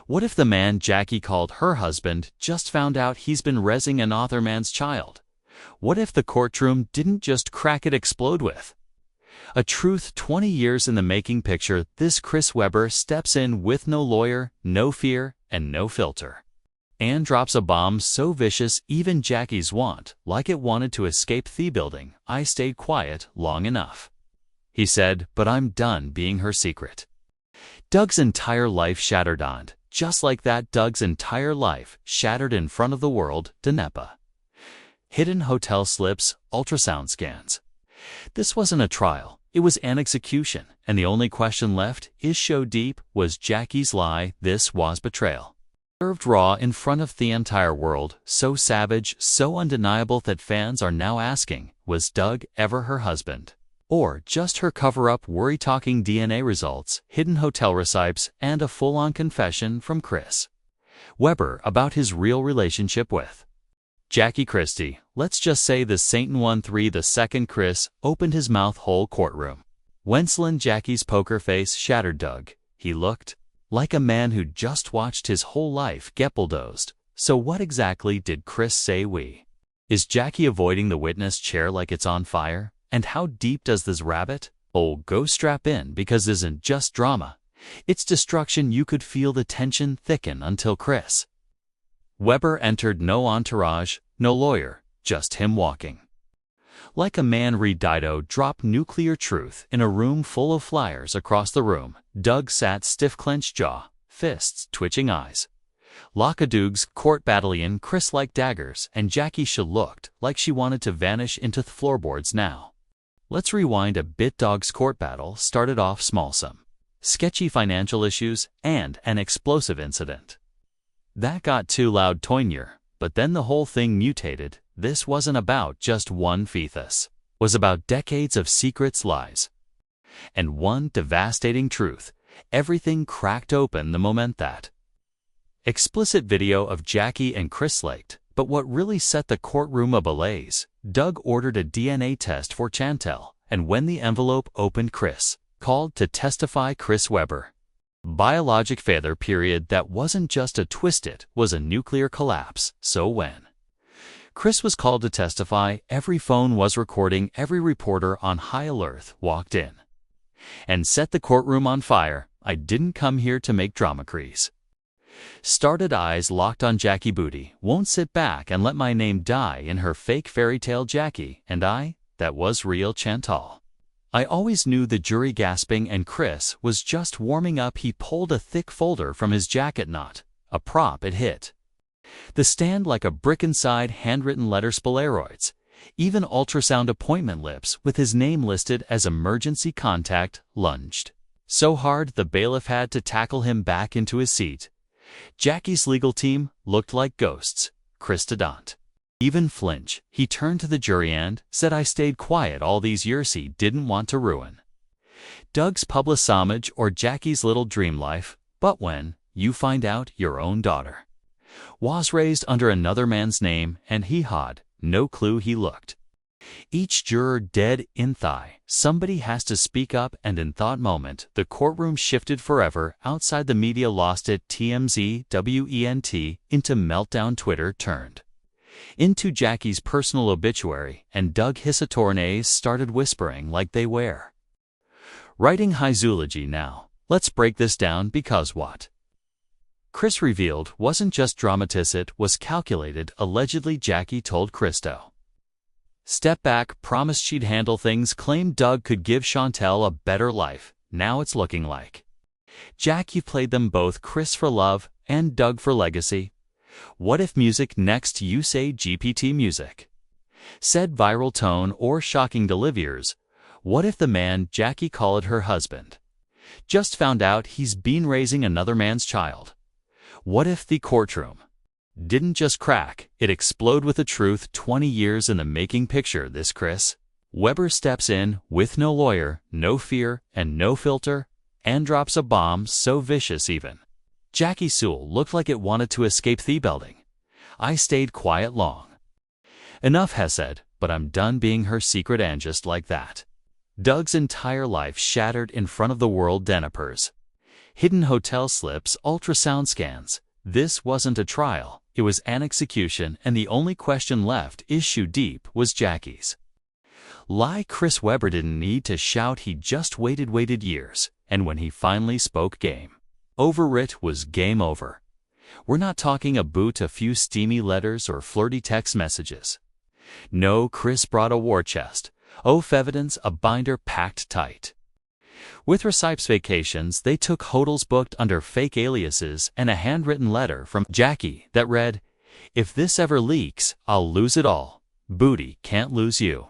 What if the man Jackie called her husband just found out he's been raising an other man's child? What if the courtroom didn't just crack it explode with? A truth 20 years in the making picture. This Chris Webber steps in with no lawyer, no fear, and no filter. And drops a bomb so vicious even Jackie's want, like it wanted to escape the building. I stayed quiet long enough. He said, but I'm done being her secret. Doug's entire life shattered on. Just like that, Doug's entire life shattered in front of the world. Denepa. Hidden hotel slips, ultrasound scans. This wasn't a trial, it was an execution, and the only question left is so deep, was Jackie's lie. This was betrayal. Served raw in front of the entire world, so savage, so undeniable that fans are now asking, was Doug ever her husband? Or just her cover-up? Worry-talking DNA results, hidden hotel receipts, and a full-on confession from Chris Webber about his real relationship with Jackie Christie. Let's just say the Satan 1-3. The second Chris opened his mouth whole courtroom. Wenslin Jackie's poker face shattered Doug. He looked like a man who just watched his whole life get bulldozed. So what exactly did Chris say? Is Jackie avoiding the witness chair like it's on fire? And how deep does this rabbit hole go? Strap in, because this isn't just drama. It's destruction. You could feel the tension thicken until Chris Webber entered. No entourage, no lawyer, just him walking like a man. Read Dido dropped nuclear truth in a room full of flyers across the room. Doug sat stiff, clenched jaw, fists twitching, eyes Lockadoogs, court battalion. Chris like daggers, and Jackie looked like she wanted to vanish into the floorboards now. Let's rewind a bit. Doug's court battle started off small, some sketchy financial issues and an explosive incident that got too loud. Toinier, but then the whole thing mutated. This wasn't about just one fetus. It was about decades of secrets, lies, and one devastating truth. Everything cracked open the moment that explicit video of Jackie and Chris leaked. But what really set the courtroom ablaze? Doug ordered a DNA test for Chantel, and when the envelope opened, Chris called to testify. Chris Webber, biologic father. Period. That wasn't just a twist, it was a nuclear collapse. So when Chris was called to testify, every phone was recording. Every reporter on high alert walked in and set the courtroom on fire. I didn't come here to make drama. Chris started, eyes locked on Jackie. Booty won't sit back and let my name die in her fake fairy tale. Jackie and I, that was real. Chantal. I always knew. The jury gasping, and Chris was just warming up. He pulled a thick folder from his jacket, not a prop. It hit the stand like a brick. Inside, handwritten letters, Polaroids, even ultrasound appointment lips with his name listed as emergency contact. Lunged so hard the bailiff had to tackle him back into his seat. Jackie's legal team looked like ghosts. Chris didn't even flinch. He turned to the jury and said, I stayed quiet all these years. He didn't want to ruin Doug's public homage or Jackie's little dream life. But when you find out your own daughter was raised under another man's name, and he had no clue. He looked each juror dead in thigh. Somebody has to speak up, and in that moment, the courtroom shifted forever. Outside, the media lost it. TMZ, WENT, into meltdown. Twitter turned into Jackie's personal obituary, and Doug Hisatornays started whispering like they were writing his eulogy. Now, let's break this down, because what Chris revealed wasn't just dramatis, it was calculated. Allegedly, Jackie told Christo, step back, promised she'd handle things, claimed Doug could give Chantel a better life. Now it's looking like Jackie played them both, Chris for love and Doug for legacy. What if music next? You say GPT music said viral tone or shocking deliveries. What if the man Jackie called her husband just found out he's been raising another man's child? What if the courtroom didn't just crack, it exploded with the truth? 20 years in the making picture. This Chris Webber steps in with no lawyer, no fear, and no filter, and drops a bomb so vicious even Jackie Sewell looked like it wanted to escape the building. I stayed quiet long enough, has said, but I'm done being her secret. And just like that, Doug's entire life shattered in front of the world. Denipers. Hidden hotel slips, ultrasound scans. This wasn't a trial, it was an execution, and the only question left, issue deep, was Jackie's. Lie. Chris Webber didn't need to shout, he just waited years, and when he finally spoke game over, it was game over. We're not talking about a few steamy letters or flirty text messages. No, Chris brought a war chest of evidence, a binder packed tight with receipts, vacations they took, hotels booked under fake aliases, and a handwritten letter from Jackie that read, "If this ever leaks, I'll lose it all. Booty can't lose you."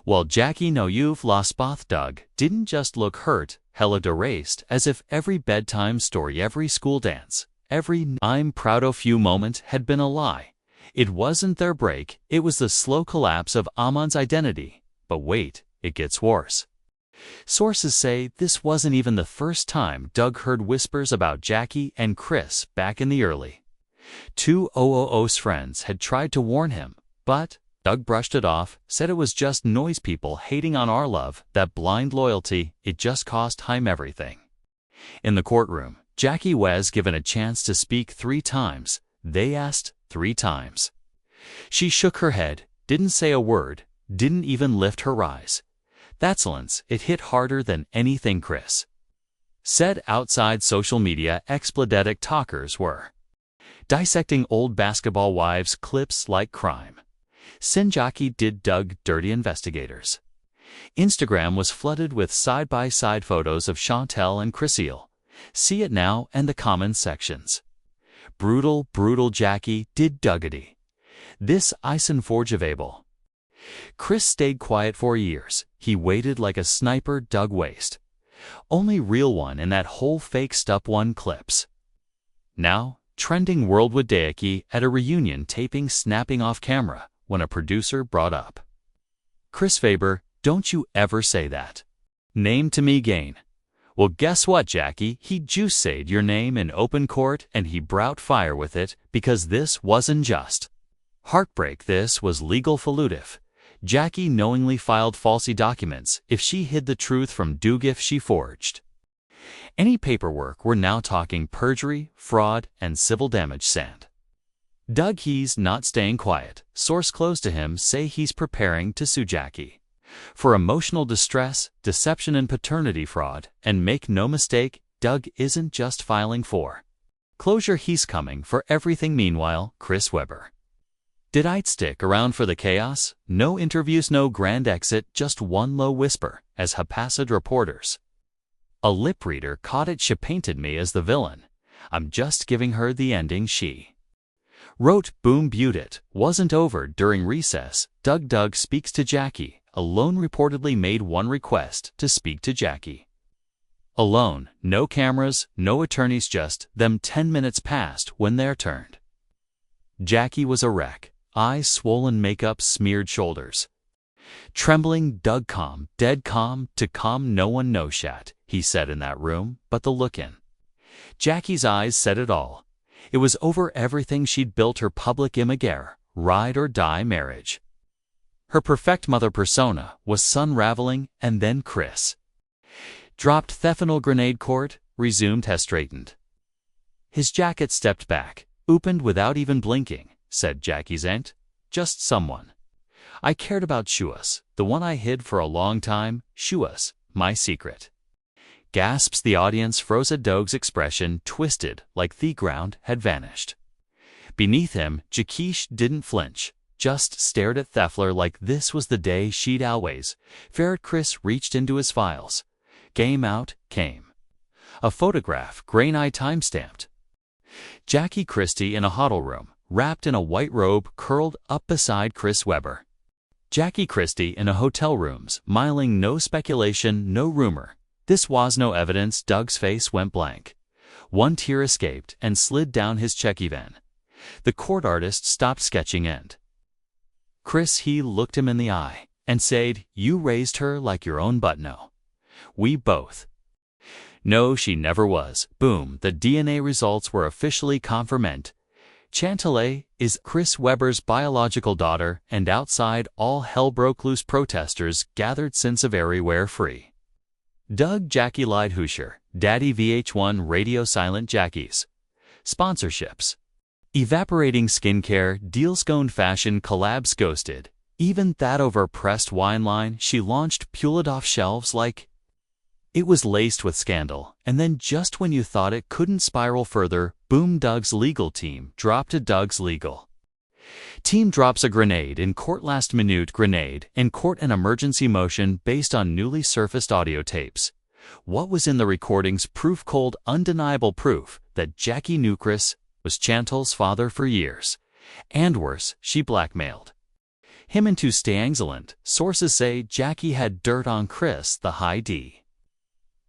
Well, Jackie, no, you've lost both. Doug didn't just look hurt, hella deraced, as if every bedtime story, every school dance, every "I'm proud of you" moment had been a lie. It wasn't their break, it was the slow collapse of Amon's identity. But wait, it gets worse. Sources say this wasn't even the first time Doug heard whispers about Jackie and Chris. Back in the early 2000s, friends had tried to warn him, but Doug brushed it off, said it was just noise, people hating on our love, that blind loyalty, it just cost him everything. In the courtroom, Jackie was given a chance to speak 3 times. They asked 3 times. She shook her head, didn't say a word, didn't even lift her eyes. That silence, it hit harder than anything Chris said. Outside social media, expletive talkers were dissecting old basketball wives clips like crime. Sin Jackie did Doug dirty. Investigators' Instagram was flooded with side-by-side photos of Chantel and Chriselle. See it now and the comment sections. Brutal, brutal. Jackie did Dougity. This unforgivable. Chris stayed quiet for years. He waited like a sniper. Doug waste. Only real one in that whole fake stuff. 1 clips. Now, trending worldwide. Jackie at a reunion taping snapping off camera when a producer brought up Chris Faber, "Don't you ever say that name to me again." Well, guess what, Jackie? He just said your name in open court, and he brought fire with it, because this wasn't just heartbreak, this was legal falutive. Jackie knowingly filed false documents. If she hid the truth from Doug, if she forged any paperwork, we're now talking perjury, fraud, and civil damage. Sand. Doug, he's not staying quiet. Source close to him say he's preparing to sue Jackie for emotional distress, deception, and paternity fraud. And make no mistake, Doug isn't just filing for closure, he's coming for everything. Meanwhile, Chris Webber did I stick around for the chaos? No interviews, no grand exit, just one low whisper, as haphazard reporters. A lip reader caught it. "She painted me as the villain. I'm just giving her the ending she wrote." Boom, beaut. It wasn't over. During recess, Doug speaks to Jackie. Alone, reportedly made one request, to speak to Jackie alone. No cameras, no attorneys, just them. 10 minutes passed when their turned. Jackie was a wreck. Eyes swollen, makeup smeared, shoulders trembling. Doug calm, dead calm. To calm no one, no shat, he said in that room, but the look in Jackie's eyes said it all. It was over everything she'd built, her public image, ride or die marriage. Her perfect mother persona was unraveling, and then Chris dropped Thefenol grenade. Court resumed, has straightened his jacket, stepped back, opened without even blinking, said Jackie's aunt, "Just someone I cared about. Shuas, the one I hid for a long time. Shuas, my secret." Gasps. The audience froze. Doug's expression twisted like the ground had vanished beneath him. Jackie didn't flinch, just stared at Thefler like this was the day she'd always feared. Chris reached into his files. Game out came a photograph, grain-eye time-stamped. Jackie Christie in a hotel room, wrapped in a white robe, curled up beside Chris Webber. Jackie Christie in a hotel room, smiling. No speculation, no rumor. This was no evidence. Doug's face went blank. One tear escaped and slid down his cheeky vein. The court artist stopped sketching and Chris, he looked him in the eye and said, "You raised her like your own, but no. We both. No, she never was." Boom, the DNA results were officially confirmed. Chantal is Chris Webber's biological daughter, and outside all hell broke loose. Protesters gathered since of everywhere. Free Doug. Jackie lied. Hoosier Daddy VH1 Radio Silent Jackies. Sponsorships. Evaporating Skincare, Dealscone Fashion Collabs Ghosted. Even that overpressed wine line she launched pulled off shelves like it was laced with scandal, and then just when you thought it couldn't spiral further, boom, Doug's legal team dropped a Doug's Legal. Team drops a grenade in court. Last minute grenade in court, an emergency motion based on newly surfaced audio tapes. What was in the recordings? Proof, cold, undeniable proof that Jackie knew Chris was Chantal's father for years. And worse, she blackmailed him into staying excellent. Sources say Jackie had dirt on Chris, the high D.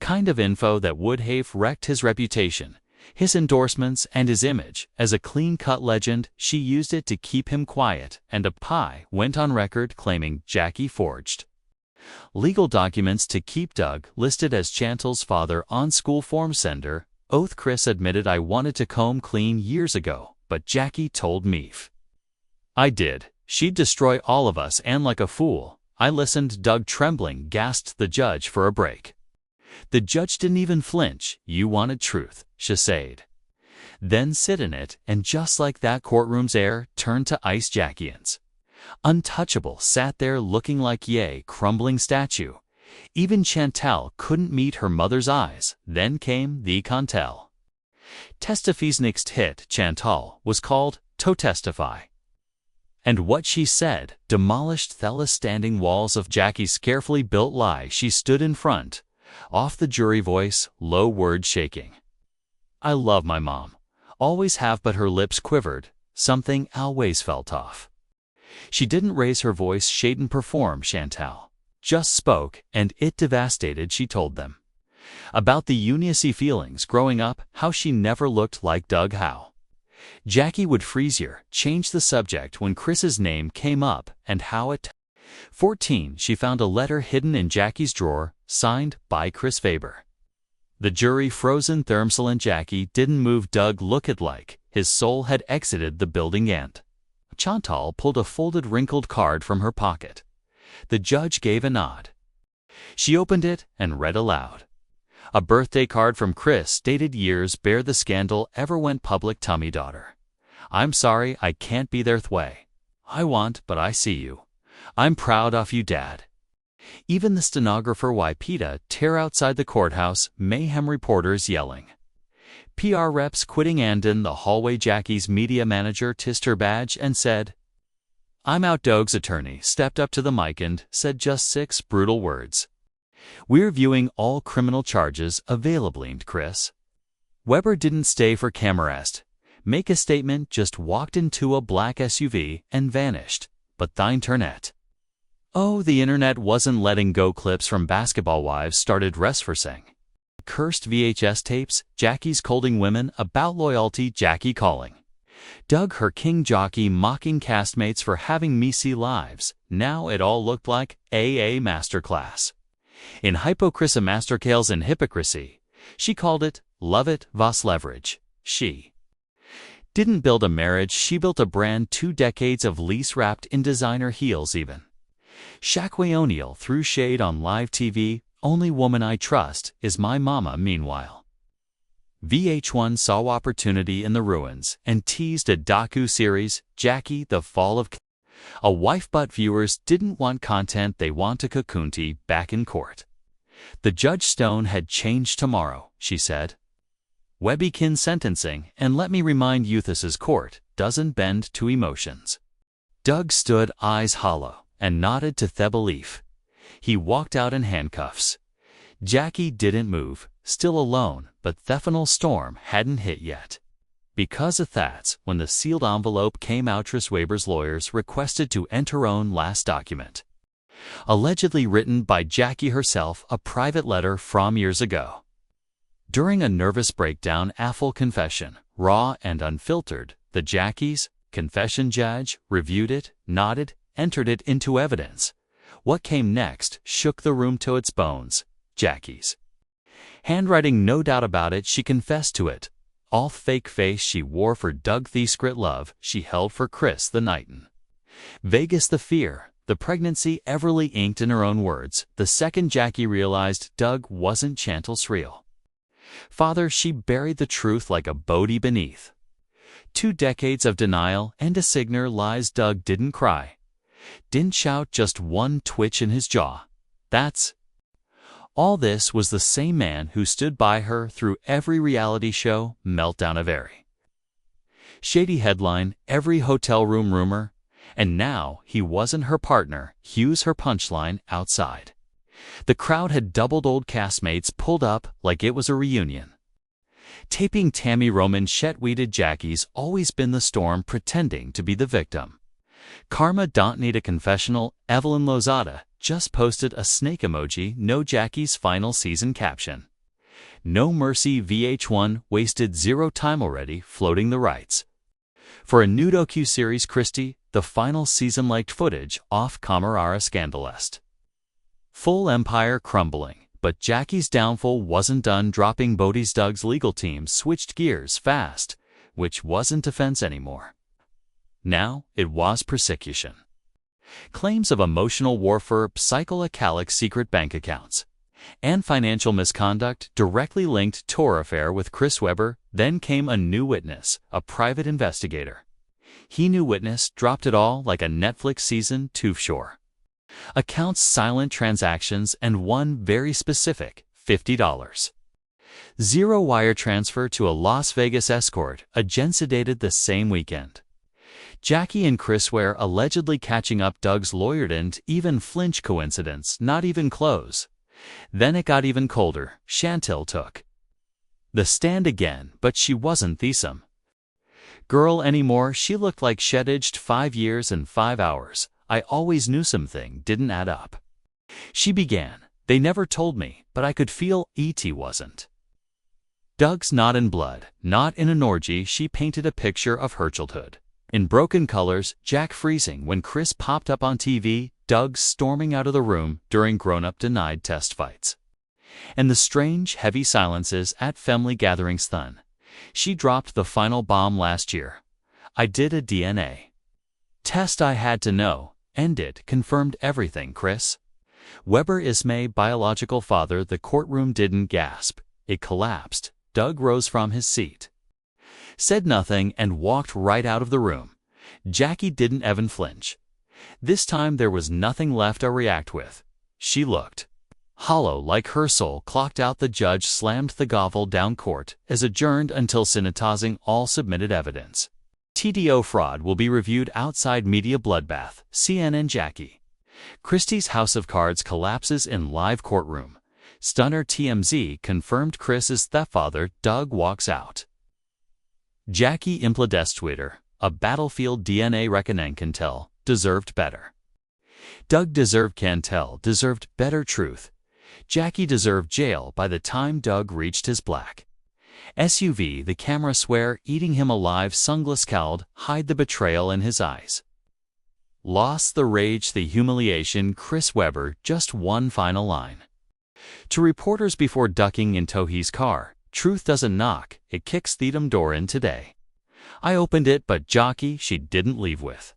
Kind of info that would have wrecked his reputation, his endorsements, and his image as a clean-cut legend. She used it to keep him quiet, and a pie went on record claiming Jackie forged legal documents to keep Doug listed as Chantal's father on school form sender. Oath. Chris admitted, I wanted to come clean years ago, but Jackie told me if I did, she'd destroy all of us, and like a fool, I listened. Doug, trembling, gasped the judge for a break. The judge didn't even flinch. You wanted truth, she said. Then sit in it, and just like that, courtroom's air turned to ice. Jackians, untouchable, sat there looking like a crumbling statue. Even Chantal couldn't meet her mother's eyes. Then came the Cantel. Testify's next hit, Chantal, was called To Testify. And what she said demolished the standing walls of Jackie's carefully built lie. She stood in front off the jury, voice low, words shaking. I love my mom. Always have, but her lips quivered. Something always felt off. She didn't raise her voice, shouldn't perform. Chantal just spoke, and it devastated. She told them about the uneasy feelings growing up, how she never looked like Doug, how Jackie would freeze her, change the subject when Chris's name came up, and how at 14 she found a letter hidden in Jackie's drawer, signed by Chris Faber. The jury frozen. Thermsil and Jackie didn't move. Doug looked like his soul had exited the building, and Chantal pulled a folded, wrinkled card from her pocket. The judge gave a nod. She opened it and read aloud. A birthday card from Chris dated years bare the scandal ever went public. Tummy daughter, I'm sorry I can't be there way I want, but I see you. I'm proud of you, Dad. Even the stenographer Wipeta tear outside the courthouse, mayhem, reporters yelling, PR reps quitting, and in the hallway Jackie's media manager tissed her badge and said, I'm out. Doug's attorney stepped up to the mic and said just 6 brutal words. We're viewing all criminal charges available. Chris Weber didn't stay for camera arrest, make a statement, just walked into a black SUV and vanished. But the internet. Oh, the internet wasn't letting go. Clips from Basketball Wives started resurfacing. Cursed VHS tapes, Jackie's scolding women about loyalty, Jackie calling Doug her king jockey, mocking castmates for having messy lives. Now it all looked like a masterclass in hypocrisy, masterclass in hypocrisy. She called it love it, was leverage. She didn't build a marriage, she built a brand. 2 decades of lease wrapped in designer heels. Even Shaquille O'Neal threw shade on live TV. Only woman I trust is my mama. Meanwhile, VH1 saw opportunity in the ruins and teased a docu-series, Jackie, The Fall of a Wife, but viewers didn't want content, they wanted Kakunti back in court. The Judge Stone had changed tomorrow, she said. Webbykin sentencing, and let me remind you, this court doesn't bend to emotions. Doug stood, eyes hollow, and nodded to the belief. He walked out in handcuffs. Jackie didn't move, still alone, but the final storm hadn't hit yet. Because of that, when the sealed envelope came out, Tris Weber's lawyers requested to enter her own last document. Allegedly written by Jackie herself, a private letter from years ago. During a nervous breakdown, a full confession, raw and unfiltered, the Jackie's confession judge reviewed it, nodded, entered it into evidence. What came next shook the room to its bones. Jackie's handwriting, no doubt about it, she confessed to it. All fake face she wore for Doug, the secret love she held for Chris the nightin'. Vegas, the fear, the pregnancy, Everly inked in her own words. The second Jackie realized Doug wasn't Chantal's real Father, she buried the truth like a Bodhi beneath. 2 decades of denial and a Signer lies. Doug didn't cry. Didn't shout, just one twitch in his jaw. That's all. This was the same man who stood by her through every reality show, meltdown of every shady headline, every hotel room rumor, and now he wasn't her partner, Hugh's her punchline outside. The crowd had doubled. Old castmates pulled up like it was a reunion. Taping Tammy Roman shit-weeded. Jackie's always been the storm, pretending to be the victim. Karma don't need a confessional. Evelyn Lozada just posted a snake emoji. No Jackie's final season caption. No mercy. VH1 wasted zero time already floating the rights for a new docu-series. Christie, the final season liked footage off Camarara scandalest. Full empire crumbling, but Jackie's downfall wasn't done. Dropping Bodhi's. Doug's legal team switched gears fast, which wasn't defense anymore. Now it was prosecution. Claims of emotional warfare, psychoacalic secret bank accounts, and financial misconduct directly linked to her affair with Chris Webber. Then came a new witness, a private investigator. He knew witness dropped it all like a Netflix season 2 shore. Accounts, silent transactions, and one very specific $50. Zero wire transfer to a Las Vegas escort agent dated the same weekend. Jackie and Chris were allegedly catching up. Doug's lawyer didn't even flinch. Coincidence? Not even close. Then it got even colder. Chantel took the stand again, but she wasn't the same girl anymore. She looked like she'd aged 5 years and 5 hours. I always knew something didn't add up. She began. They never told me, but I could feel E.T. wasn't. Doug's not in blood, not in an orgy. She painted a picture of her childhood. In broken colors, Jack freezing when Chris popped up on TV, Doug storming out of the room during grown-up denied test fights. And the strange, heavy silences at family gatherings. Then she dropped the final bomb last year. I did a DNA test. I had to know, and it confirmed everything. Chris Webber is my biological father. The courtroom didn't gasp. It collapsed. Doug rose from his seat, said nothing, and walked right out of the room. Jackie didn't even flinch. This time there was nothing left to react with. She looked hollow, like her soul clocked out. The judge slammed the gavel down. Court is adjourned until sanitizing all submitted evidence. TDO fraud will be reviewed outside media bloodbath. CNN. Jackie Christie's house of cards collapses in live courtroom. Stunner. TMZ confirmed Chris's stepfather. Doug walks out. Jackie implodest. Twitter. A battlefield. DNA reckoning. Cantel deserved better. Doug deserved Cantel deserved better. Truth. Jackie deserved jail by the time Doug reached his black SUV. The camera swear eating him alive. Sunglass cowled, hide the betrayal in his eyes. Lost the rage, the humiliation. Chris Webber just one final line to reporters before ducking in Tohi's car. Truth doesn't knock, it kicks the door in today. I opened it, but Jockey she didn't leave with.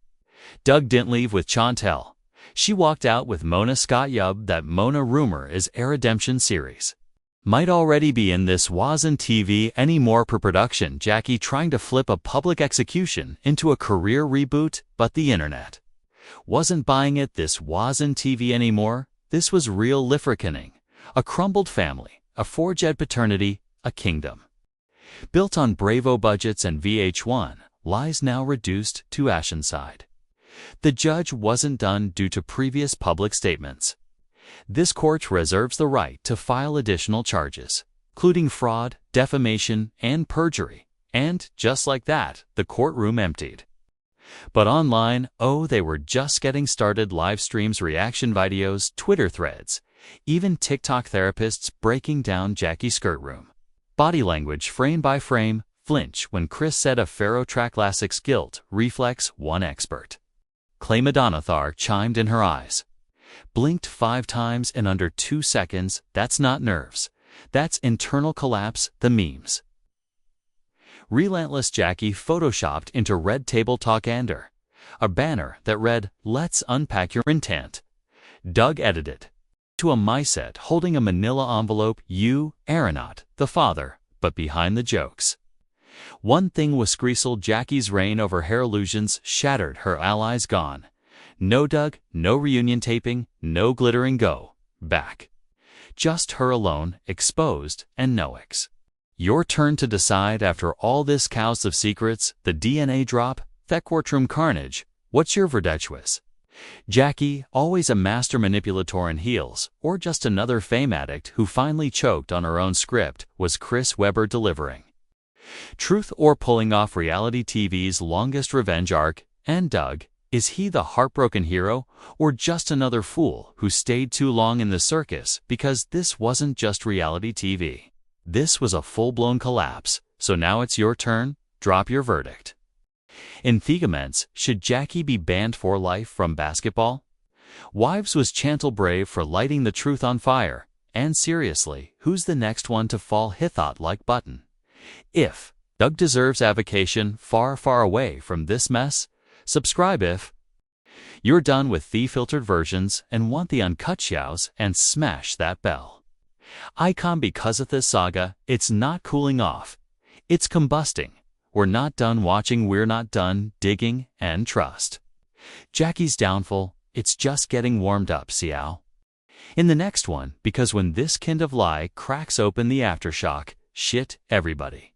Doug didn't leave with Chantel. She walked out with Mona Scott. Yub, that Mona Rumour is a redemption series. Might already be in. This wasn't TV anymore. Per-production. Jackie trying to flip a public execution into a career reboot, but the internet wasn't buying it. This wasn't TV anymore. This was real life-reckoning. A crumbled family, a forged paternity, a kingdom built on Bravo budgets and VH1 lies now reduced to Ashenside. The judge wasn't done due to previous public statements. This court reserves the right to file additional charges, including fraud, defamation, and perjury. And, just like that, the courtroom emptied. But online, oh, they were just getting started. Live streams, reaction videos, Twitter threads, even TikTok therapists breaking down Jackie's skirt room. Body language frame by frame, flinch when Chris said a Pharaoh track classics guilt, reflex, one expert. Clay Madonnathar chimed in her eyes. Blinked 5 times in under 2 seconds. That's not nerves. That's internal collapse. The memes. Relentless. Jackie photoshopped into Red Table Talk Ander, a banner that read, "Let's unpack your intent." Doug edited to a myset holding a manila envelope, you, aeronaut, the father, but behind the jokes. One thing was Greasel, Jackie's reign over hair illusions shattered, her allies gone. No Doug, no reunion taping, no glittering go back. Just her alone, exposed, and no ex. Your turn to decide after all this chaos of secrets, the DNA drop, that courtroom carnage. What's your verdictus? Jackie, always a master manipulator in heels, or just another fame addict who finally choked on her own script, was Chris Webber delivering truth or pulling off reality TV's longest revenge arc? And Doug, is he the heartbroken hero, or just another fool who stayed too long in the circus? Because this wasn't just reality TV. This was a full-blown collapse, so now it's your turn. Drop your verdict. In Thegaments, should Jackie be banned for life from basketball? Wives was Chantal brave for lighting the truth on fire. And seriously, who's the next one to fall Hithot-like button? If Doug deserves avocation far, far away from this mess, subscribe if you're done with the filtered versions and want the uncut shows, and smash that bell icon, because of this saga, it's not cooling off. It's combusting. We're not done watching, we're not done digging, and trust Jackie's downfall, it's just getting warmed up, see how? In the next one, because when this kind of lie cracks open the aftershock, shit, everybody.